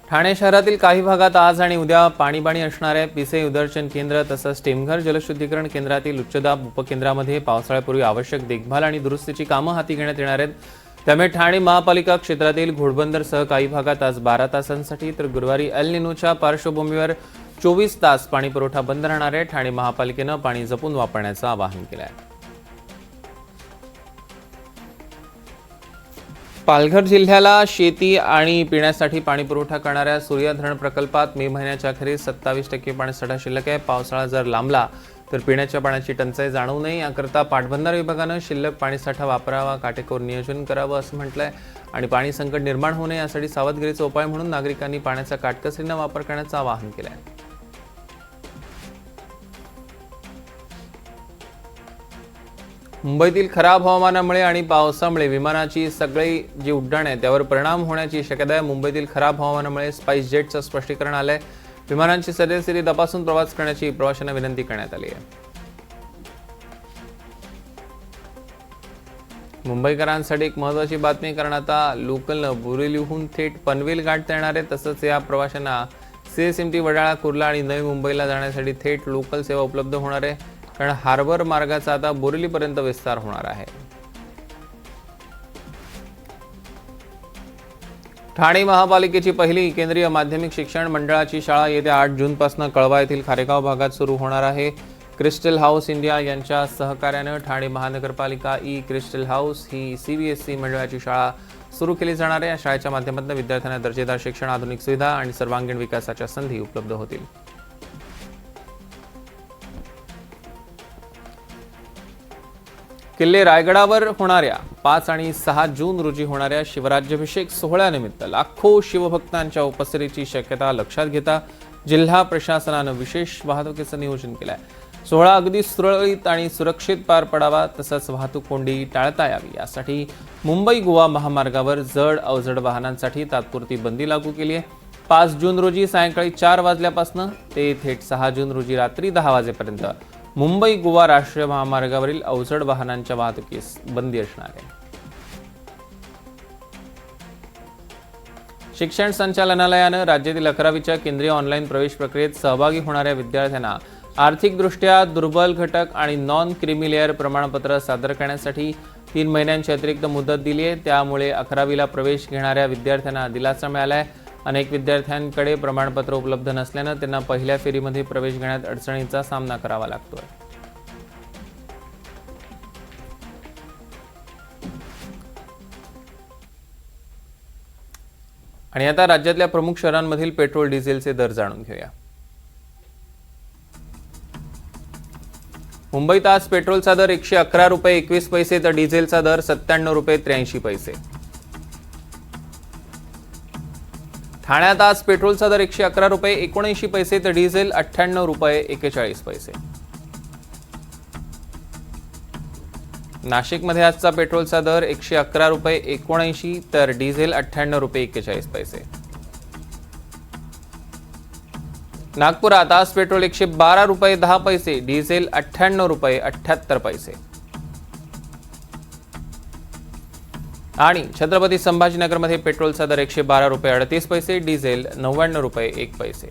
ठाणे शहरातील काही भागात आज आणि उद्या पाणीबाणी असणार आहे। पिसे उदरचन केंद्र तसंच टेमघर जलशुद्धीकरण केंद्रातील उच्चदाब उपकेंद्रामध्ये पावसाळ्यापूर्वी आवश्यक देखभाल आणि दुरुस्तीची कामं हाती घेण्यात येणार आहेत। त्यामुळे ठाणे महापालिका क्षेत्रातील घोडबंदरसह काही भागात आज 12 तासांसाठी तर गुरुवारी एल निनोच्या पार्श्वभूमीवर 24 तास पाणीपुरवठा बंद राहणार आहे। ठाणे महापालिकेनं पाणी जपून वापरण्याचं आवाहन केलं आहे। पालघर जिल्ह्याला शेती आणि पिण्यासाठी पाणीपुरवठा करणाऱ्या सूर्या धरण प्रकल्पात मे महिन्याच्या अखेरीस 27% पाणीसाठा शिल्लक आहे। पावसाळा जर लांबला तर पिण्याच्या पाण्याची टंचाई जाणवू नये याकरता पाटबंधारे विभागानं शिल्लक पाणीसाठा वापरावा, काटेकोर नियोजन करावं असं म्हटलंय आणि पाणी संकट निर्माण होऊ नये यासाठी सावधगिरीचा उपाय म्हणून नागरिकांनी पाण्याचा काटकसरीनं वापर करण्याचं आवाहन केलंय। मुंबईतील खराब हवामानामुळे आणि पावसामुळे विमानाची सगळी जी उड्डाण आहे त्यावर परिणाम होण्याची शक्यता आहे। मुंबईतील खराब हवामानामुळे स्पाइस जेटचं स्पष्टीकरण आलंय। विमानांची सद्यस्थिती तपासून प्रवास करण्याची प्रवाशांना विनंती करण्यात आली आहे। मुंबईकरांसाठी एक महत्त्वाची बातमी, कारण आता लोकलनं बोरिवलीहून थेट पनवेल गाठता येणार आहे। तसंच या प्रवाशांना CSMT वडाळा, कुर्ला आणि नवी मुंबईला जाण्यासाठी थेट लोकल सेवा उपलब्ध होणार आहे, कारण हार्बर मार्गाचा आता बोरिवलीपर्यंत विस्तार होणार आहे। ठाणे महापालिकेची पहिली केंद्रीय माध्यमिक शिक्षण मंडळाची शाळा येत्या 8 जूनपासून कळवा येथील खारेगाव भागात सुरू होणार आहे। क्रिस्टल हाऊस इंडिया यांच्या सहकार्यानं ठाणे महानगरपालिका क्रिस्टल हाऊस ही CBSE मंडळाची शाळा सुरू केली जाणार आहे। या शाळेच्या माध्यमातून विद्यार्थ्यांना दर्जेदार शिक्षण, आधुनिक सुविधा आणि सर्वांगीण विकासाच्या संधी उपलब्ध होतील। किल्ले रायगडावर होणाऱ्या 5 आणि 6 जून रोजी होणाऱ्या शिवराज्याभिषेक सोहळ्यानिमित्त लाखो शिवभक्तांच्या उपस्थितीची शक्यता लक्षात घेता जिल्हा प्रशासनानं विशेष वाहतुकीचं नियोजन केलं आहे। सोहळा अगदी सुरळीत आणि सुरक्षित पार पडावा, तसंच वाहतूक कोंडी टाळता यावी यासाठी मुंबई गोवा महामार्गावर जड अवजड वाहनांसाठी तात्पुरती बंदी लागू केली आहे। 5 जून रोजी सायंकाळी 4 वाजल्यापासून ते थेट 6 जून रोजी रात्री 10 वाजेपर्यंत मुंबई गोवा राष्ट्रीय महामार्गावरील अवजड वाहनांच्या वाहतुकीस बंदी असणार आहे। शिक्षण संचालनालयानं राज्यातील 11वीच्या केंद्रीय ऑनलाईन प्रवेश प्रक्रियेत सहभागी होणाऱ्या विद्यार्थ्यांना आर्थिकदृष्ट्या दुर्बल घटक आणि नॉन क्रीमी लेअर प्रमाणपत्र सादर करण्यासाठी 3 महिन्यांची अतिरिक्त मुदत दिली आहे। त्यामुळे 11वीला प्रवेश घेणाऱ्या विद्यार्थ्यांना दिलासा मिळाला आहे। अनेक विद्यार्थ्यांकडे प्रमाणपत्र उपलब्ध नसल्यानं त्यांना पहिल्या फेरीमध्ये प्रवेश घेण्यात अडचणींचा सामना करावा लागतोय। आणि आता राज्यातल्या प्रमुख शहरांमधील पेट्रोल डिझेलचे दर जाणून घेऊया। मुंबईत आज पेट्रोलचा दर 111 रुपये 21 पैसे तर डिझेलचा दर 97 रुपये 83 पैसे। ठाण्यात आज पेट्रोलचा दर 111 रुपये 79 पैसे तर डिझेल 98 रुपये 41 पैसे। नाशिकमध्ये आजचा पेट्रोलचा दर 111 रुपये 79 तर डिझेल 98 रुपये 41 पैसे। नागपुरात आज पेट्रोल 112 रुपये 10 पैसे, डिझेल 98 रुपये 78 पैसे। आणि छत्रपती संभाजीनगरमध्ये पेट्रोलचा दर 112 रुपये 38 पैसे, डिझेल 99 रुपये 1 पैसे।